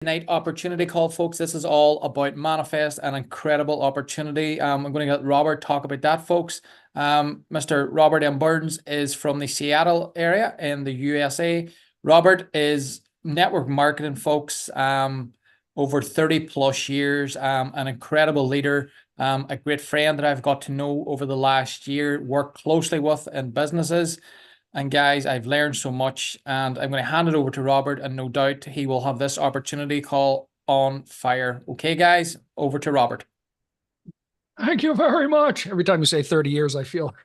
Night opportunity call, folks. This is all about Manifest, an incredible opportunity. I'm going to let Robert talk about that, folks. Mr. Robert M. Burns is from the Seattle area in the USA. Robert is network marketing, folks. Over 30 plus years, an incredible leader, a great friend that I've got to know over the last year, worked closely with in businesses. And guys, I've learned so much, and I'm going to hand it over to Robert, and no doubt he will have this opportunity call on fire. Okay, guys, over to Robert. Thank you very much. Every time you say 30 years, I feel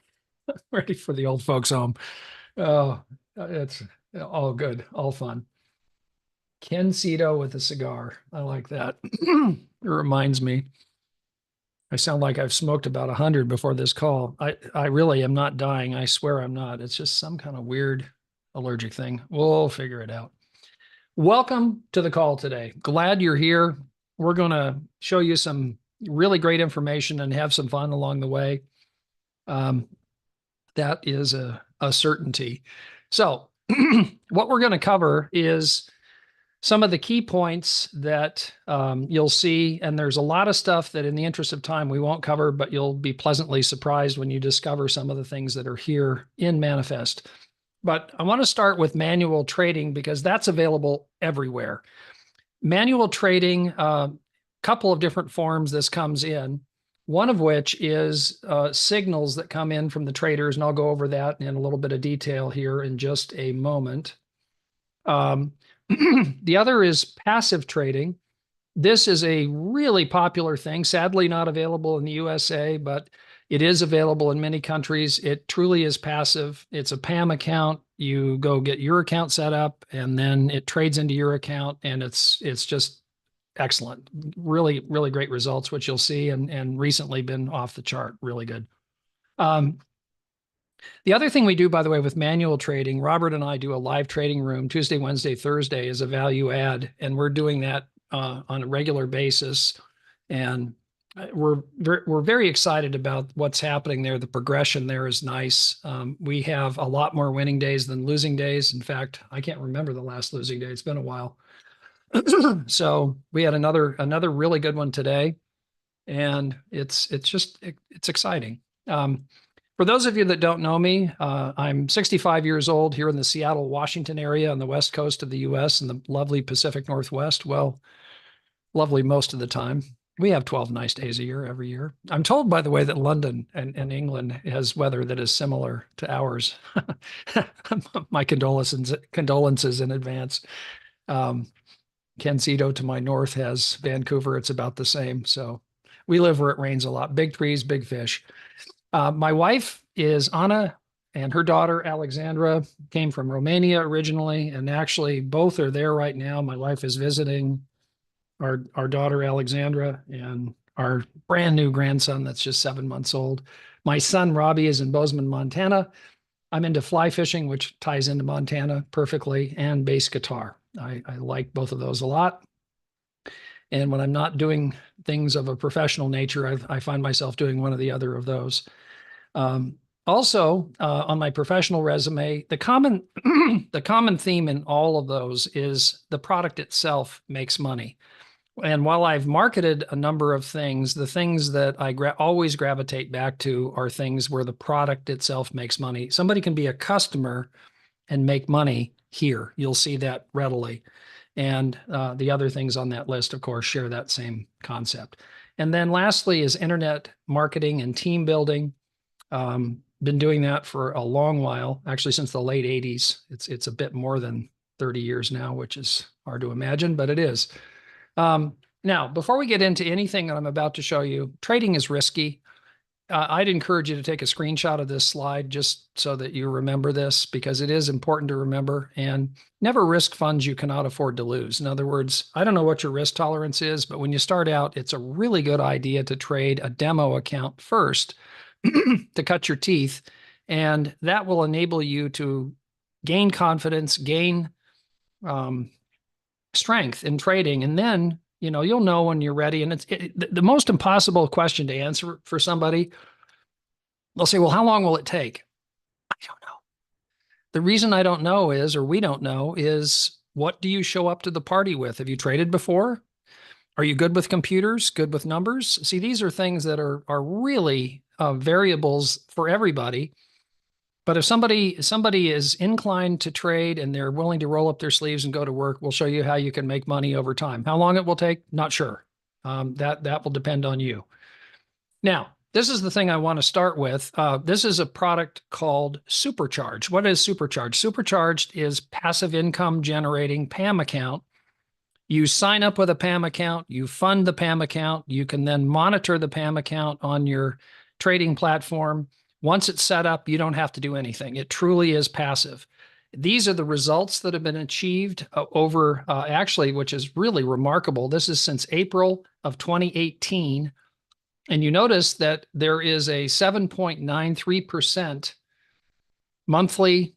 ready for the old folks home. Oh, it's all good, all fun. Ken Cito with a cigar. I like that. It reminds me. I sound like I've smoked about 100 before this call. I really am not dying. I swear I'm not. It's just some kind of weird allergic thing. We'll figure it out. Welcome to the call today. Glad you're here. We're going to show you some really great information and have some fun along the way. That is a certainty. So what we're going to cover is some of the key points that you'll see, and there's a lot of stuff that in the interest of time we won't cover, but you'll be pleasantly surprised when you discover some of the things that are here in Manifest. But I want to start with manual trading because that's available everywhere. Manual trading, a couple of different forms this comes in, one of which is signals that come in from the traders, and I'll go over that in a little bit of detail here in just a moment. The other is passive trading. This is a really popular thing, sadly not available in the USA, but it is available in many countries. It truly is passive. It's a PAM account. You go get your account set up, and then it trades into your account, and it's just excellent. Really, really great results, which you'll see, and recently been off the chart. Really good. The other thing we do, by the way, with manual trading, Robert and I do a live trading room Tuesday, Wednesday, Thursday as a value add, and we're doing that on a regular basis. And we're very excited about what's happening there. The progression there is nice. We have a lot more winning days than losing days. In fact, I can't remember the last losing day. It's been a while. So we had another really good one today, and it's exciting. For those of you that don't know me, I'm 65 years old here in the Seattle, Washington area on the west coast of the U.S. and the lovely Pacific Northwest. Well, lovely most of the time. We have 12 nice days a year every year. I'm told, by the way, that London and England has weather that is similar to ours. My condolences in advance. Ken Cito to my north has Vancouver. It's about the same. So we live where it rains a lot. Big trees, big fish. My wife is Anna, and her daughter, Alexandra, came from Romania originally, and actually both are there right now. My wife is visiting our daughter, Alexandra, and our brand new grandson that's just 7 months old. My son, Robbie, is in Bozeman, Montana. I'm into fly fishing, which ties into Montana perfectly, and bass guitar. I like both of those a lot. And when I'm not doing things of a professional nature, I find myself doing one or the other of those. Also, on my professional resume, the common theme in all of those is the product itself makes money. And while I've marketed a number of things, the things that I always gravitate back to are things where the product itself makes money. Somebody can be a customer and make money here. You'll see that readily. And the other things on that list, of course, share that same concept. And then lastly is internet marketing and team building. Been doing that for a long while, actually since the late 80s. It's a bit more than 30 years now, which is hard to imagine, but it is. Now, before we get into anything that I'm about to show you, trading is risky. I'd encourage you to take a screenshot of this slide just so that you remember this, because it is important to remember, and never risk funds you cannot afford to lose. In other words, I don't know what your risk tolerance is, but when you start out, it's a really good idea to trade a demo account first to cut your teeth, and that will enable you to gain confidence, gain strength in trading, and then you'll know when you're ready. And it's the most impossible question to answer for somebody. They'll say, well, how long will it take? I don't know. The reason I don't know is, or we don't know, is What do you show up to the party with? Have you traded before? Are you good with computers? Good with numbers? See, these are things that are really variables for everybody. But if somebody is inclined to trade and they're willing to roll up their sleeves and go to work, we'll show you how you can make money over time. How long it will take, not sure. That will depend on you. Now, this is the thing I want to start with. This is a product called Supercharged. What is Supercharged? Supercharged is passive income generating PAM account. You sign up with a PAM account, you fund the PAM account, you can then monitor the PAM account on your trading platform. Once it's set up, you don't have to do anything. It truly is passive. These are the results that have been achieved over actually, which is really remarkable. This is since April of 2018. And you notice that there is a 7.93% monthly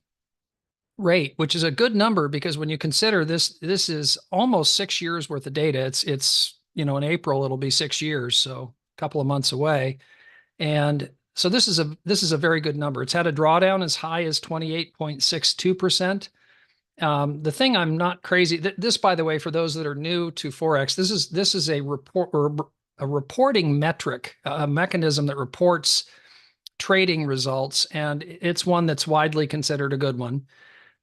rate, which is a good number because when you consider this is almost 6 years worth of data. It's in April, it'll be 6 years, so a couple of months away. And so this is a very good number. It's had a drawdown as high as 28.62%. The thing I'm not crazy, this, by the way, for those that are new to Forex, this is a report or a reporting metric, a mechanism that reports trading results, and it's one that's widely considered a good one.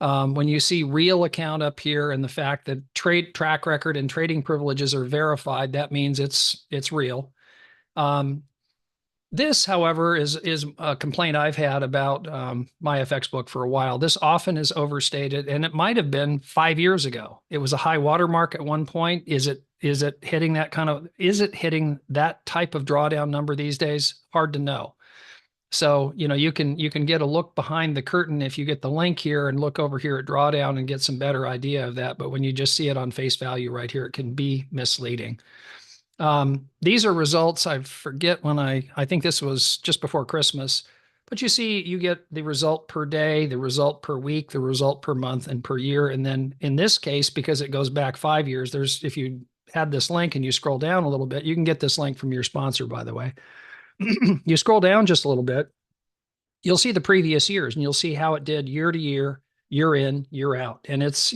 When you see real account up here and the fact that trade track record and trading privileges are verified, that means it's real. This, however, is a complaint I've had about my FX book for a while. This often is overstated, and it might have been 5 years ago. It was a high watermark at one point. Is it hitting that hitting that type of drawdown number these days? Hard to know. So, you can get a look behind the curtain if you get the link here and look over here at drawdown and get some better idea of that. But when you just see it on face value right here, it can be misleading. These are results. I forget when I think this was just before Christmas, but you see, you get the result per day, the result per week, the result per month and per year. And then in this case, because it goes back 5 years, if you had this link and you scroll down a little bit, you can get this link from your sponsor, by the way. You scroll down just a little bit, you'll see the previous years and you'll see how it did year to year, year in, year out. And it's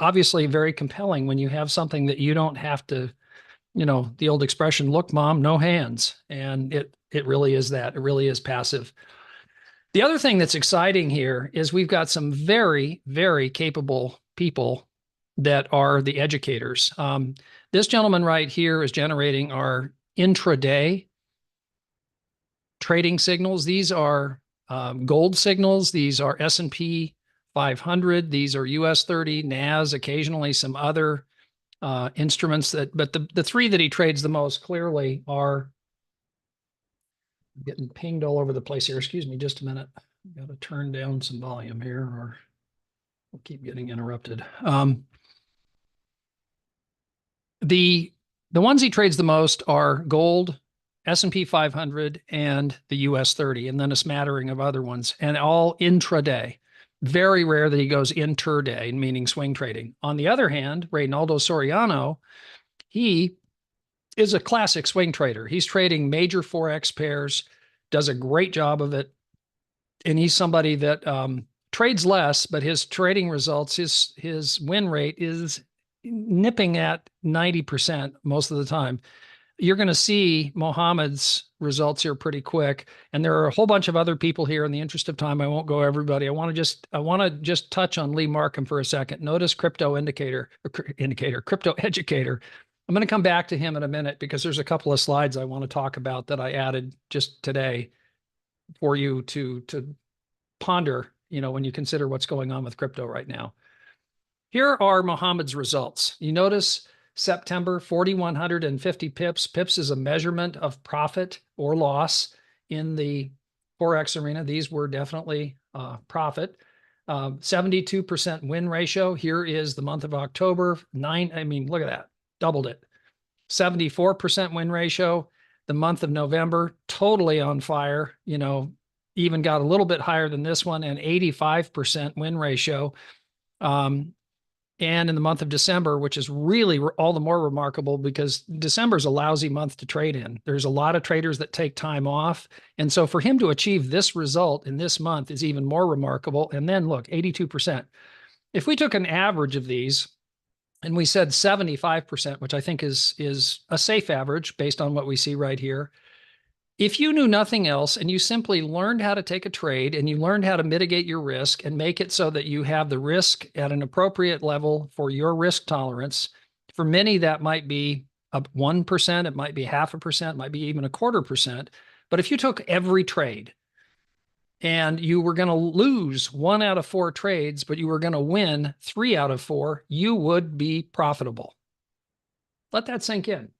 obviously very compelling when you have something that you don't have to, the old expression, look, mom, no hands. And it really is that. It really is passive. The other thing that's exciting here is we've got some very, very capable people that are the educators. This gentleman right here is generating our intraday trading signals. These are gold signals. These are S&P 500. These are US 30, NAS, occasionally some other instruments but the three that he trades the most clearly are getting pinged all over the place here. Excuse me just a minute. Got to turn down some volume here or we'll keep getting interrupted. The ones he trades the most are gold, S&P 500, and the US 30, and then a smattering of other ones, and all intraday. Very rare that he goes interday, meaning swing trading. On the other hand, Reynaldo Soriano, he is a classic swing trader. He's trading major Forex pairs, does a great job of it, and he's somebody that trades less, but his trading results, his win rate is nipping at 90% most of the time. You're going to see Mohammed's results here pretty quick. And there are a whole bunch of other people here. In the interest of time, I won't go everybody. I want to just touch on Lee Markham for a second. Notice crypto educator. I'm going to come back to him in a minute because there's a couple of slides I want to talk about that I added just today for you to ponder, when you consider what's going on with crypto right now. Here are Mohammed's results. You notice September, 4,150 pips. Pips is a measurement of profit or loss in the Forex arena. These were definitely profit. 72% win ratio. Here is the month of October. Look at that. Doubled it. 74% win ratio. The month of November, totally on fire. Even got a little bit higher than this one, and 85% win ratio. And in the month of December, which is really all the more remarkable because December is a lousy month to trade in. There's a lot of traders that take time off. And so for him to achieve this result in this month is even more remarkable. And then look, 82%. if we took an average of these and we said 75%, which I think is a safe average based on what we see right here. If you knew nothing else and you simply learned how to take a trade and you learned how to mitigate your risk and make it so that you have the risk at an appropriate level for your risk tolerance, for many that might be 1%, it might be 0.5%, it might be even 0.25%. But if you took every trade and you were going to lose 1 out of 4 trades, but you were going to win 3 out of 4, you would be profitable. Let that sink in.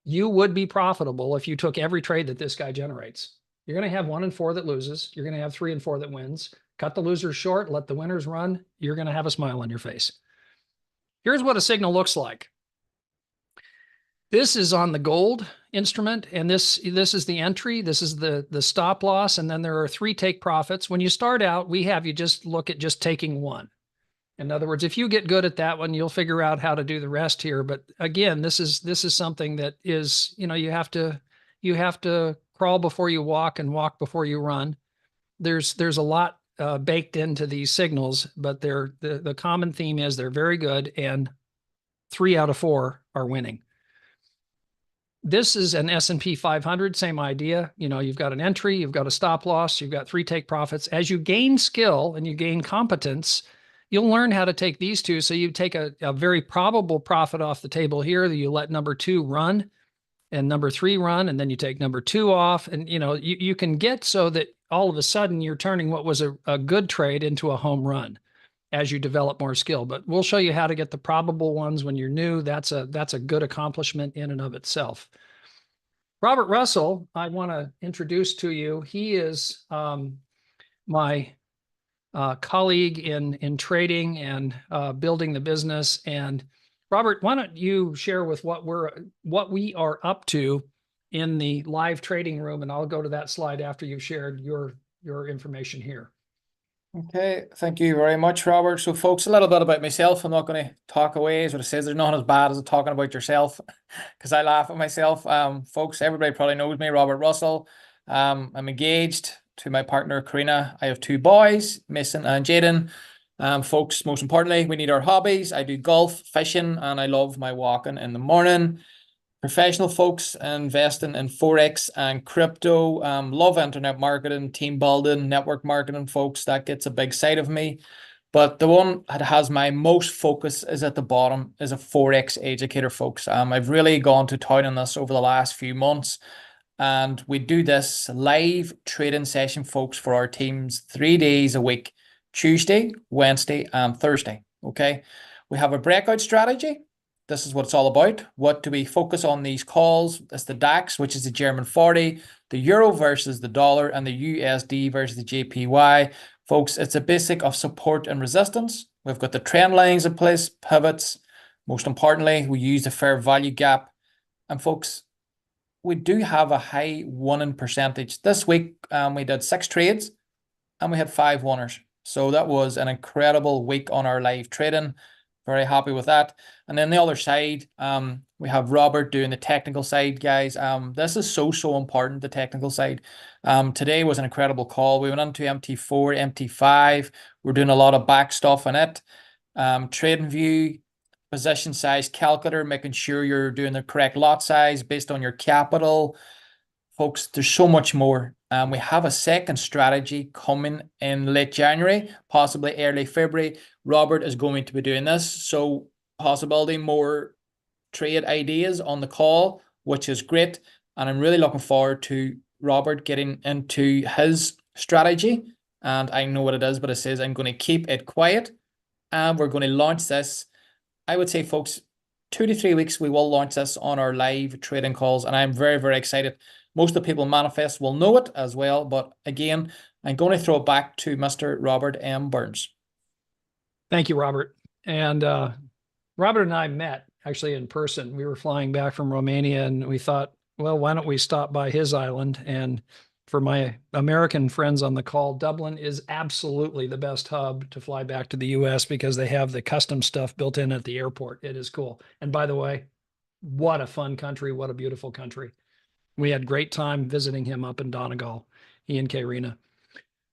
You would be profitable if you took every trade that this guy generates. You're going to have 1 in 4 that loses. You're going to have 3 in 4 that wins. Cut the losers short, let the winners run. You're going to have a smile on your face. Here's what a signal looks like. This is on the gold instrument, and this is the entry. This is the stop loss, and then there are 3 take profits. When you start out, we have you just look at just taking 1. In other words, if you get good at that one, you'll figure out how to do the rest here. But again, this is something that is, you have to crawl before you walk and walk before you run. There's a lot baked into these signals, but the common theme is they're very good, and 3 out of 4 are winning. This is an S&P 500, same idea. You've got an entry, you've got a stop loss, you've got 3 take profits. As you gain skill and you gain competence, you'll learn how to take these 2. So you take a very probable profit off the table here that you let number 2 run and number 3 run, and then you take number 2 off. And, you can get so that all of a sudden you're turning what was a good trade into a home run as you develop more skill. But we'll show you how to get the probable ones when you're new. That's a good accomplishment in and of itself. Robert Russell, I want to introduce to you. He is my colleague in trading and building the business. And Robert, why don't you share with what we are up to in the live trading room, and I'll go to that slide after you've shared your information here. Okay, thank you very much, Robert. So, folks, a little bit about myself. I'm not going to talk away, as what it says. There's nothing as bad as talking about yourself, because I laugh at myself. Folks, everybody probably knows me, Robert Russell. I'm engaged to my partner, Karina. I have 2 boys, Mason and Jaden. Folks, most importantly, we need our hobbies. I do golf, fishing, and I love my walking in the morning. Professional folks investing in Forex and crypto, love internet marketing, team building, network marketing, folks. That gets a big side of me. But the one that has my most focus is at the bottom, is a Forex educator, folks. I've really gone to town on this over the last few months. And we do this live trading session, folks, for our teams 3 days a week, Tuesday, Wednesday, and Thursday. Okay. We have a breakout strategy. This is what it's all about. What do we focus on these calls? It's the DAX, which is the German 40, the Euro versus the dollar, and the USD versus the JPY. Folks, it's a basic of support and resistance. We've got the trend lines in place, pivots. Most importantly, we use the fair value gap. And folks, we do have a high winning percentage. This week, we did 6 trades and we had 5 winners. So that was an incredible week on our live trading. Very happy with that. And then the other side, we have Robert doing the technical side, guys. This is so important, the technical side. Today was an incredible call. We went into MT4, MT5. We're doing a lot of back stuff in it. Trading view, position size calculator, making sure you're doing the correct lot size based on your capital. Folks, there's so much more. We have a second strategy coming in late January, possibly early February. Robert is going to be doing this. So possibility more trade ideas on the call, which is great. And I'm really looking forward to Robert getting into his strategy. And I know what it is, but it says I'm going to keep it quiet. And we're going to launch this. I would say, folks, 2 to 3 weeks, we will launch this on our live trading calls. And I'm very, very excited. Most of the people in Manifest will know it as well. But again, I'm going to throw it back to Mr. Robert M. Burns. Thank you, Robert. And Robert and I met actually in person. We were flying back from Romania and we thought, well, why don't we stop by his island? And for my American friends on the call, Dublin is absolutely the best hub to fly back to the US because they have the custom stuff built in at the airport. It is cool. And by the way, what a fun country. What a beautiful country. We had great time visiting him up in Donegal, he and Karina.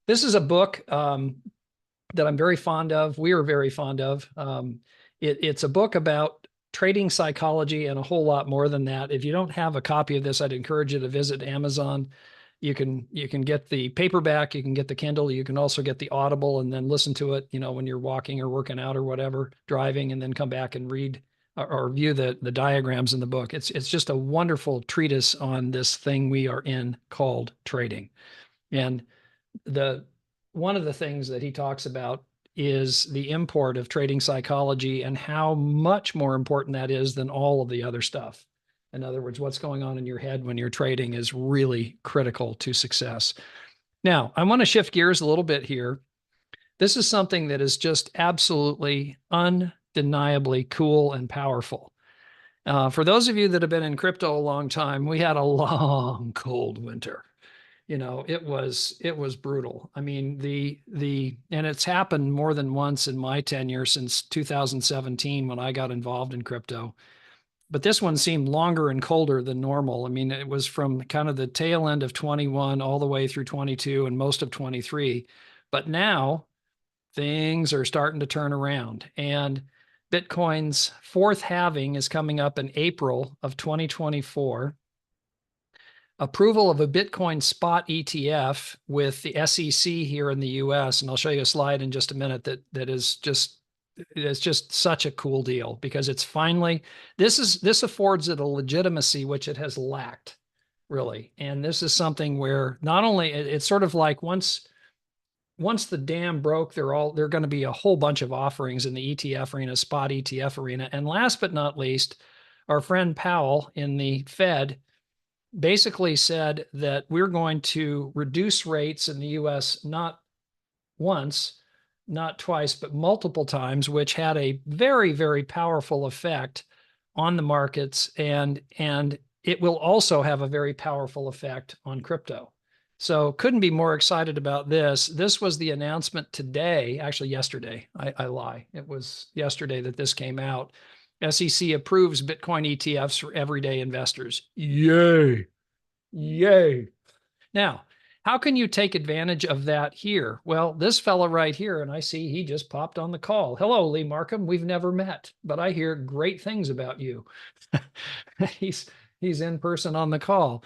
This is a book that I'm very fond of. We are very fond of. It's a book about trading psychology and a whole lot more than that. If you don't have a copy of this, I'd encourage you to visit Amazon. You can get the paperback, you can get the Kindle, you can also get the Audible and then listen to it, when you're walking or working out or whatever, driving, and then come back and read or view the diagrams in the book. It's just a wonderful treatise on this thing we are in called trading. And one of the things that he talks about is the import of trading psychology and how much more important that is than all of the other stuff. In other words, what's going on in your head when you're trading is really critical to success. Now, I want to shift gears a little bit here. This is something that is just absolutely undeniably cool and powerful. For those of you that have been in crypto a long time, we had a long, cold winter. It was brutal. I mean, and it's happened more than once in my tenure since 2017 when I got involved in crypto. But this one seemed longer and colder than normal. I mean, it was from kind of the tail end of 21 all the way through 22 and most of 23. But now things are starting to turn around. And Bitcoin's fourth halving is coming up in April of 2024. Approval of a Bitcoin spot ETF with the SEC here in the US. And I'll show you a slide in just a minute that is just it's just such a cool deal because it's finally this affords it a legitimacy which it has lacked, really. And this is something where not only it's sort of like once the dam broke, there are going to be a whole bunch of offerings in the ETF arena, spot ETF arena. And last but not least, our friend Powell in the Fed basically said that we're going to reduce rates in the US not once, not twice, but multiple times, which had a very, very powerful effect on the markets. And it will also have a very powerful effect on crypto. So couldn't be more excited about this. This was the announcement today, actually yesterday. I lie. It was yesterday that this came out. SEC approves Bitcoin ETFs for everyday investors. Yay. Yay. Now, how can you take advantage of that here? Well, this fella right here, and I see he just popped on the call. Hello, Lee Markham. We've never met, but I hear great things about you. he's in person on the call.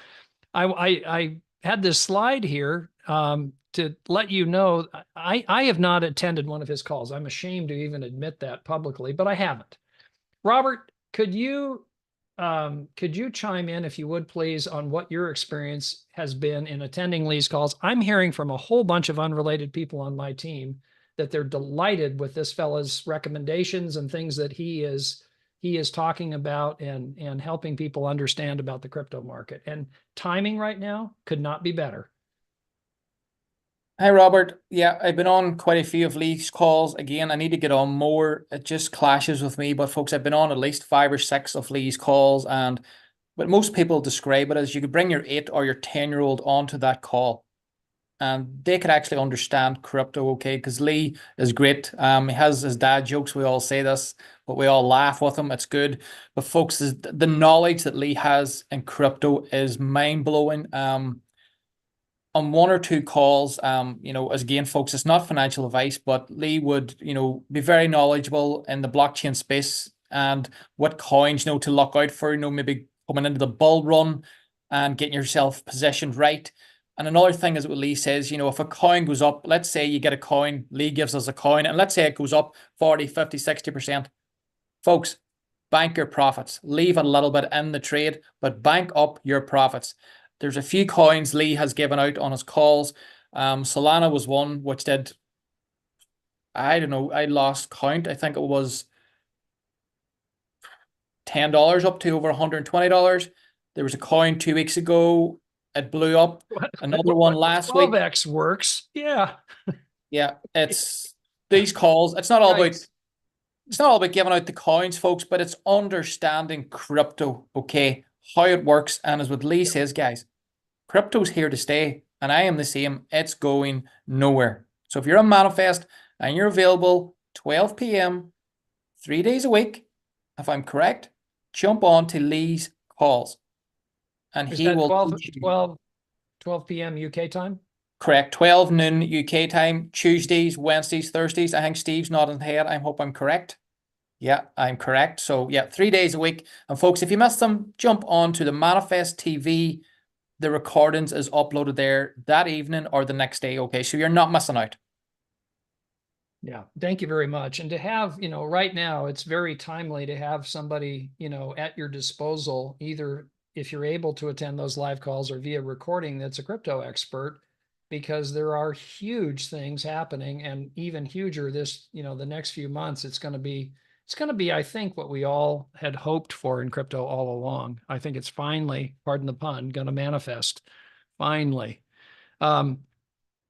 I had this slide here to let you know I have not attended one of his calls. I'm ashamed to even admit that publicly, but I haven't. Robert, could you chime in, if you would, please, on what your experience has been in attending Lee's calls? I'm hearing from a whole bunch of unrelated people on my team that they're delighted with this fella's recommendations and things that he is talking about and helping people understand about the crypto market. And timing right now could not be better. Hi, Robert. Yeah, I've been on quite a few of Lee's calls. Again, I need to get on more. It just clashes with me. But folks, I've been on at least 5 or 6 of Lee's calls. And what most people describe it as, you could bring your 8 or your 10-year-old onto that call. And they could actually understand crypto, okay? Because Lee is great. He has his dad jokes. We all say this, but we all laugh with him. It's good. But folks, the knowledge that Lee has in crypto is mind-blowing. On 1 or 2 calls, as again, folks, it's not financial advice, but Lee would, be very knowledgeable in the blockchain space and what coins, to look out for, maybe coming into the bull run and getting yourself positioned right. And another thing is what Lee says, if a coin goes up, let's say you get a coin, Lee gives us a coin, and let's say it goes up 40, 50, 60%. Folks, bank your profits. Leave a little bit in the trade, but bank up your profits. There's a few coins Lee has given out on his calls. Solana was one which did, I don't know, I lost count. I think it was $10 up to over $120. There was a coin 2 weeks ago. It blew up. Another one last week. 12x works. Yeah. Yeah, it's these calls. It's not all about giving out the coins, folks, but it's understanding crypto, okay? How it works. And as what Lee says, guys, crypto's here to stay, and I am the same. It's going nowhere. So if you're a manifest and you're available 12 p.m., 3 days a week, if I'm correct, jump on to Lee's calls. And he will 12 p.m. UK time? Correct. 12 noon UK time, Tuesdays, Wednesdays, Thursdays. I think Steve's nodding his head. I hope I'm correct. Yeah, I'm correct. So yeah, 3 days a week. And folks, if you missed them, jump on to the Manifest TV. The recordings is uploaded there that evening or the next day. Okay, so you're not missing out. Yeah, thank you very much. And to have, right now, it's very timely to have somebody, at your disposal, either if you're able to attend those live calls or via recording that's a crypto expert, because there are huge things happening, and even huger the next few months. It's going to be, I think, what we all had hoped for in crypto all along. I think it's finally, pardon the pun, going to manifest. Finally.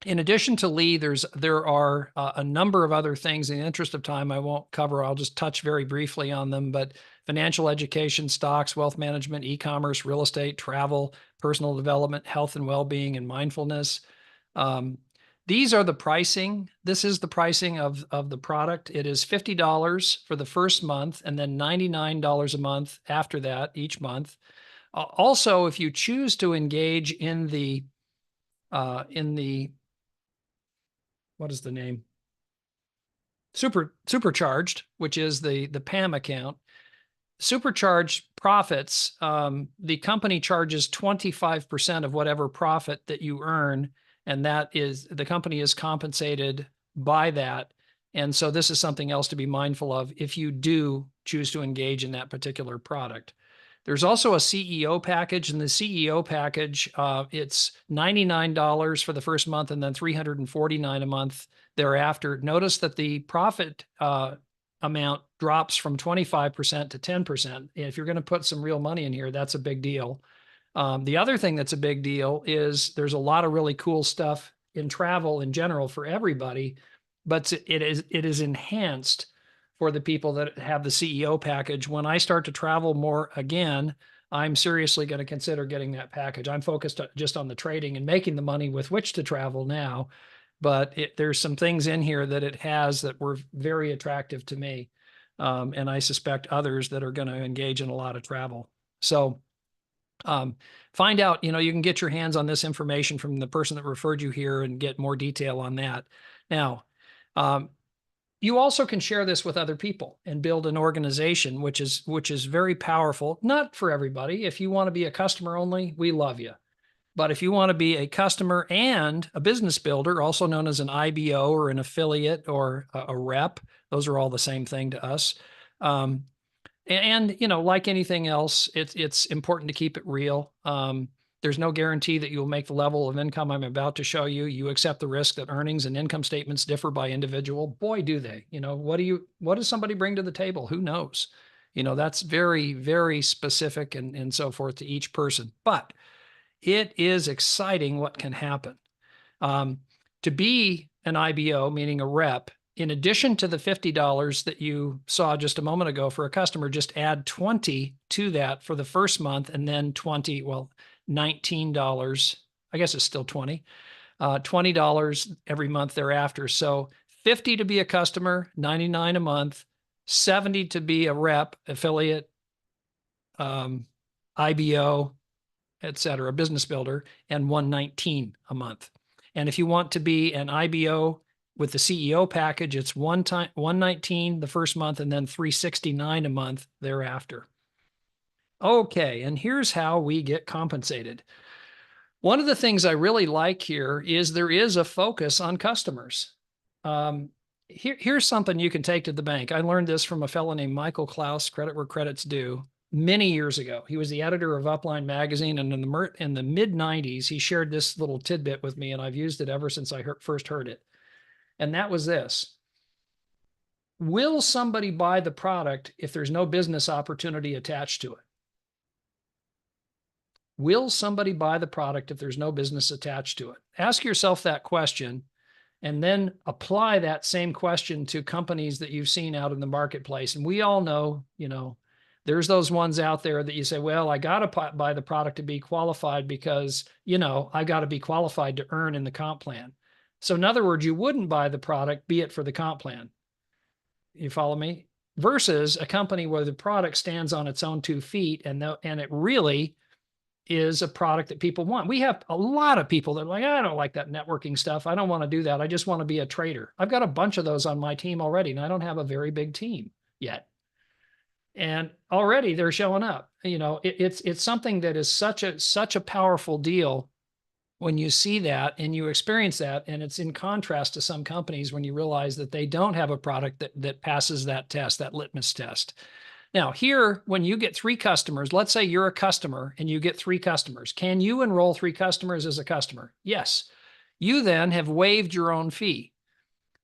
In addition to Lee, there are a number of other things. In the interest of time, I won't cover. I'll just touch very briefly on them. But financial education, stocks, wealth management, e-commerce, real estate, travel, personal development, health and well-being, and mindfulness. These are the pricing. This is the pricing of the product. It is $50 for the first month, and then $99 a month after that each month. Also, if you choose to engage in the what is the name? Supercharged, which is the PAM account. Supercharged profits, the company charges 25% of whatever profit that you earn, and the company is compensated by that. And so this is something else to be mindful of if you do choose to engage in that particular product. There's also a CEO package, and the CEO package, it's $99 for the first month and then $349 a month thereafter. Notice that the profit amount drops from 25% to 10%. If you're going to put some real money in here, that's a big deal. The other thing that's a big deal is there's a lot of really cool stuff in travel in general for everybody, but it is enhanced for the people that have the CEO package. When I start to travel more again, I'm seriously going to consider getting that package. I'm focused just on the trading and making the money with which to travel now, but there's some things in here that it has that were very attractive to me. And I suspect others that are going to engage in a lot of travel. So find out, you can get your hands on this information from the person that referred you here and get more detail on that. Now, you also can share this with other people and build an organization, which is very powerful. Not for everybody. If you want to be a customer only, we love you. But if you want to be a customer and a business builder, also known as an IBO or an affiliate or a rep, those are all the same thing to us. And like anything else, it's important to keep it real. There's no guarantee that you will make the level of income I'm about to show you. You accept the risk that earnings and income statements differ by individual. Boy, do they. What does somebody bring to the table? Who knows? That's very, very specific and so forth to each person. But it is exciting what can happen. To be an IBO, meaning a rep, in addition to the $50 that you saw just a moment ago for a customer, just add 20 to that for the first month, and then $19. I guess it's still 20. $20 every month thereafter. So 50 to be a customer, 99 a month, 70 to be a rep, affiliate, IBO, etc., business builder, and 119 a month. And if you want to be an IBO with the CEO package, it's 119 the first month and then 369 a month thereafter. Okay, and here's how we get compensated. One of the things I really like here is there is a focus on customers. Here's something you can take to the bank. I learned this from a fellow named Michael Klaus, credit where credit's due, many years ago. He was the editor of Upline magazine, and in the mid-90s, he shared this little tidbit with me, and I've used it ever since I first heard it. And that was this: will somebody buy the product if there's no business opportunity attached to it? Will somebody buy the product if there's no business attached to it? Ask yourself that question, and then apply that same question to companies that you've seen out in the marketplace. And we all know, there's those ones out there that you say, well, I got to buy the product to be qualified because, I got to be qualified to earn in the comp plan. So in other words, you wouldn't buy the product, be it for the comp plan. You follow me? Versus a company where the product stands on its own 2 feet and it really is a product that people want. We have a lot of people that are like, I don't like that networking stuff. I don't want to do that. I just want to be a trader. I've got a bunch of those on my team already, and I don't have a very big team yet. And already they're showing up. It's something that is such a powerful deal when you see that and you experience that. And it's in contrast to some companies when you realize that they don't have a product that passes that test, that litmus test. Now, here, when you get 3 customers, let's say you're a customer and you get 3 customers. Can you enroll 3 customers as a customer? Yes. You then have waived your own fee.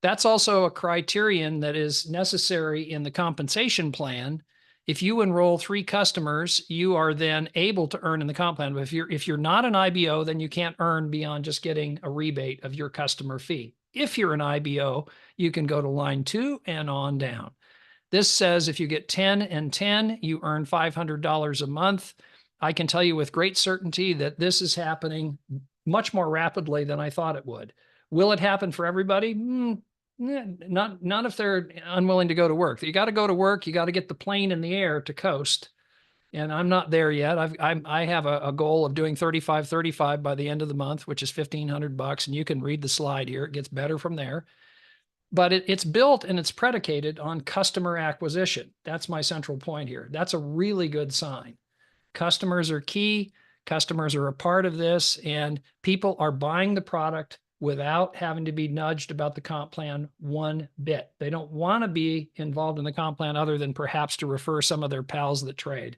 That's also a criterion that is necessary in the compensation plan. If you enroll 3 customers, you are then able to earn in the comp plan. But if you're not an IBO, then you can't earn beyond just getting a rebate of your customer fee. If you're an IBO, you can go to line 2 and on down. This says if you get 10 and 10, you earn $500 a month. I can tell you with great certainty that this is happening much more rapidly than I thought it would. Will it happen for everybody? Not if they're unwilling to go to work. You got to go to work. You got to get the plane in the air to coast. And I'm not there yet. I have a goal of doing 35 by the end of the month, which is $1,500. And you can read the slide here. It gets better from there. But it's built and it's predicated on customer acquisition. That's my central point here. That's a really good sign. Customers are key. Customers are a part of this, and people are buying the product without having to be nudged about the comp plan one bit. They don't want to be involved in the comp plan other than perhaps to refer some of their pals that trade.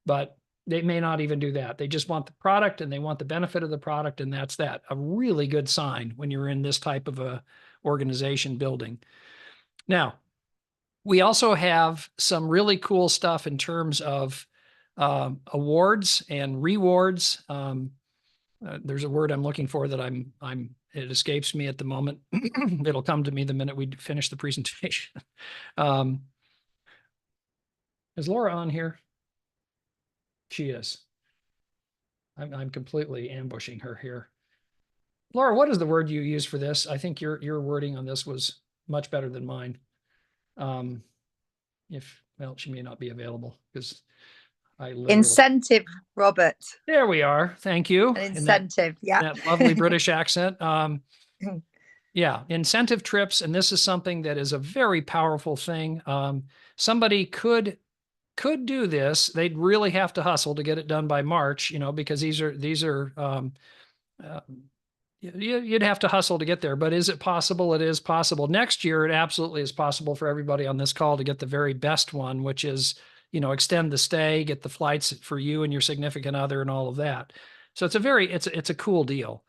But they may not even do that. They just want the product and they want the benefit of the product, and that's that. A really good sign when you're in this type of a organization building. Now, we also have some really cool stuff in terms of awards and rewards. There's a word I'm looking for that it escapes me at the moment. It'll come to me the minute we finish the presentation. Is Laura on here? She is. I'm completely ambushing her here. Laura, what is the word you use for this? I think your wording on this was much better than mine. Well, she may not be available because incentive, Robert. There we are. Thank you. An incentive, yeah. That lovely British accent. Yeah, incentive trips, and this is something that is a very powerful thing. Somebody could do this. They'd really have to hustle to get it done by March, because these are you'd have to hustle to get there. But is it possible? It is possible. Next year, it absolutely is possible for everybody on this call to get the very best one, which is, extend the stay, get the flights for you and your significant other and all of that. So it's a cool deal.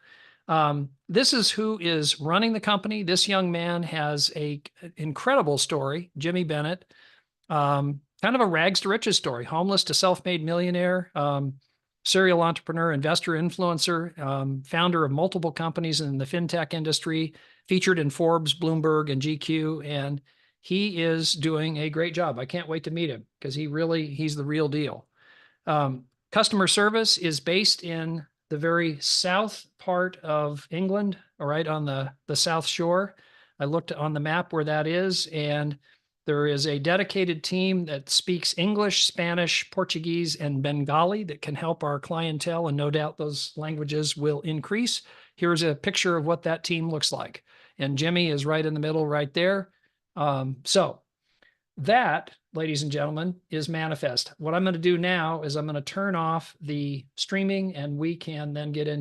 This is who is running the company. This young man has an incredible story, Jimmy Bennett, kind of a rags to riches story, homeless to self-made millionaire, serial entrepreneur, investor, influencer, founder of multiple companies in the fintech industry, featured in Forbes, Bloomberg, and GQ. And he is doing a great job. I can't wait to meet him because he's the real deal. Customer service is based in the very south part of England, all right, on the South Shore. I looked on the map where that is, and there is a dedicated team that speaks English, Spanish, Portuguese, and Bengali that can help our clientele, and no doubt those languages will increase. Here's a picture of what that team looks like. And Jimmy is right in the middle right there. So that, ladies and gentlemen, is Manifest. What I'm going to do now is I'm going to turn off the streaming, and we can then get into